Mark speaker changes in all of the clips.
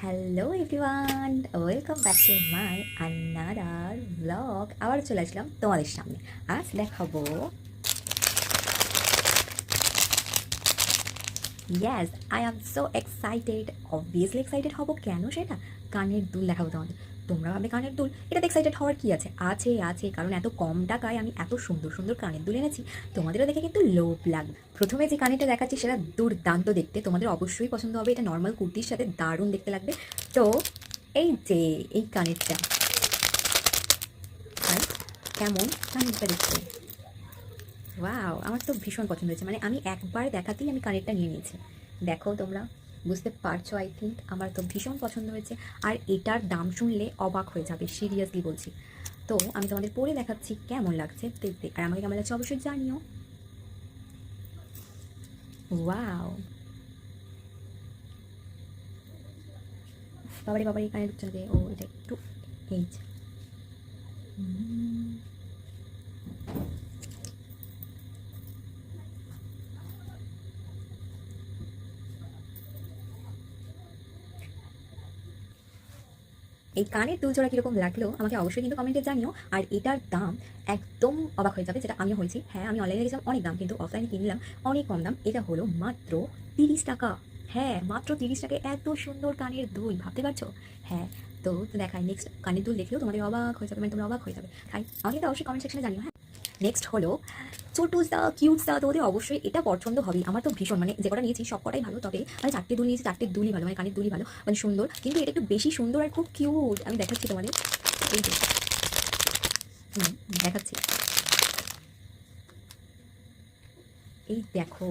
Speaker 1: Hello everyone, welcome back to my another blog. আবার চলে আসলাম তোমাদের সামনে। আজ দেখাবো, yes I am so excited. Obviously excited হব, কেন সেটা কানের দুল দেখাবো তোমাদের। তোমরা ভাবে কানের দুল, এটাতে এক্সাইটেড হওয়ার কি আছে? আছে আছে, কারণ এত কম টাকায় আমি এত সুন্দর সুন্দর কানের দুল এনেছি, তোমাদেরও দেখে কিন্তু লোভ লাগবে। প্রথমে যে কানেরটা দেখাচ্ছি সেটা দুর্দান্ত দেখতে, তোমাদের অবশ্যই পছন্দ হবে। এটা নর্মাল কুর্তির সাথে দারুণ দেখতে লাগবে। তো এই যে এই কানেরটা, আর কেমন কানেরটা দেখতে, ওয়াও, আমার তো ভীষণ পছন্দ হয়েছে। মানে আমি একবার দেখাতেই আমি কানেরটা নিয়ে নিয়েছি। দেখো তোমরা বুঝতে পারছো, আই থিঙ্ক আমার তো ভীষণ পছন্দ হয়েছে। আর এটার দাম শুনলে অবাক হয়ে যাবে, সিরিয়াসলি বলছি। তো আমি তোমাদের পরে দেখাচ্ছি কেমন লাগছে দেখতে, আর আমাকে কেমন লাগছে অবশ্যই জানিও। ওয়াও, বাবারে বাবারে, এই কানের দুলটা ও এটা একটু এই যে। এই কানের দুলজোড়া কীরকম লাগলো আমাকে অবশ্যই কিন্তু কমেন্টে জানিও। আর এটার দাম একদম অবাক হয়ে যাবে, যেটা আমিও হয়েছি। হ্যাঁ, আমি অনলাইনে গেছিলাম অনেক দাম, কিন্তু অফলাইনে কিনলাম অনেক কম দাম। এটা হলো মাত্র 30 টাকা। হ্যাঁ, মাত্র 30 টাকায় এত সুন্দর কানের দুল, ভাবতে পারছো? হ্যাঁ, তো দেখাই নেক্সট কানের দুল দেখলেও তোমাদের অবাক হয়ে যাবে, মানে তোমরা অবাক হয়ে যাবে। তাই আমাকে তো অবশ্যই কমেন্ট সেকশনে জানিও। হ্যাঁ, নেক্সট হলো ছোটুসদা, কিউটসদা। তো ওদের অবশ্যই এটা পছন্দ হবেই। আমার তো ভীষণ, মানে যে কটা নিয়েছি সব কটাই ভালো। তবে আমি 4টে দুল নিয়েছি, 4টে দুলই ভালো, মানে কানের দুলই ভালো, মানে সুন্দর। কিন্তু এটা একটু বেশি সুন্দর আর খুব কিউট। আমি দেখাচ্ছি তোমাদের, এই যে হুম, দেখাচ্ছি, এই দেখো।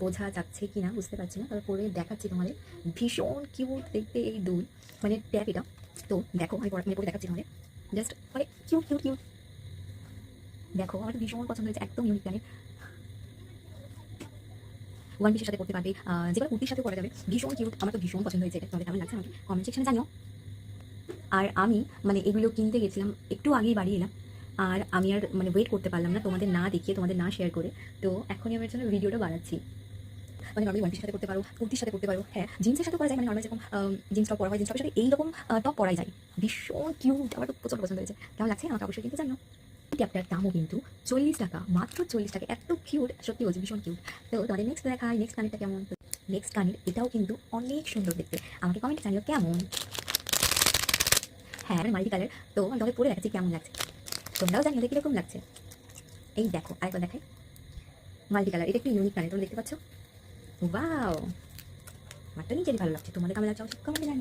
Speaker 1: বোঝা যাচ্ছে কি না বুঝতে পারছি না, তবে পরে দেখাচ্ছি তোমাদের। ভীষণ কিউট দেখতে এই দুল, মানে ট্যাপ এটা। তো দেখো আমি পরে দেখাচ্ছি তোমাদের, জাস্ট মানে কিউট কিউট কিউট। দেখো আমার তো ভীষণ পছন্দ হয়েছে, একদম ইউনিক কানের। ওয়ান পিসের সাথে পড়তে পারবে, যে কোনো কুর্তির সাথে পরা যাবে। ভীষণ কিউট, আমার তো ভীষণ পছন্দ হয়েছে। এটা তোমাদের কেমন লাগছে আমাকে কমেন্ট সেকশনে জানিও। আর আমি মানে এগুলো কিনতে গেছিলাম, একটু আগেই বাড়ি এলাম। আর আমি আর মানে ওয়েট করতে পারলাম না তোমাদের না দেখিয়ে, তোমাদের না শেয়ার করে। তো এখনই আমার জন্য ভিডিওটা বানাচ্ছি। মানে নর্মালি ওয়ান পিসের সাথে করতে পারো, কুর্তির সাথে করতে পারো। হ্যাঁ, জিন্সের সাথে করা যায়, মানে নর্মাল যেরকম জিন্স টপ পরা হয়, জিন্স টপের সাথে এইরকম টপ পরাই যায়। ভীষণ কিউট, আমার তো প্রচন্ড পছন্দ হয়েছে। কেমন লাগছে আমাকে অবশ্যই কিন্তু জানিও। এই ট্যাপটার দামও কিন্তু 40 টাকা, মাত্র 40 টাকা। এত কিউট, সত্যি বলছি ভীষণ কিউট। তো তোমাদের নেক্সট দেখাই, নেক্সট কানেরটা কেমন। নেক্সট কানের এটাও কিন্তু অনেক সুন্দর দেখতে, আমাকে কমেন্টে জানিও কেমন। হ্যাঁ, মানে মাল্টি কালার। তো আমি তোমাকে পরে দেখাচ্ছি কেমন লাগছে, তোমরাও জানিও দেখি কিরকম লাগছে। এই দেখো আরেকবার দেখাই, মাল্টি কালার। এটা একটু ইউনিক কালার, তোমরা দেখতে পাচ্ছ। ওয়াও, আমার তো নিজেরই ভালো লাগছে। তোমাদের কেমন লাগছে অবশ্যই কমেন্টে জানিও।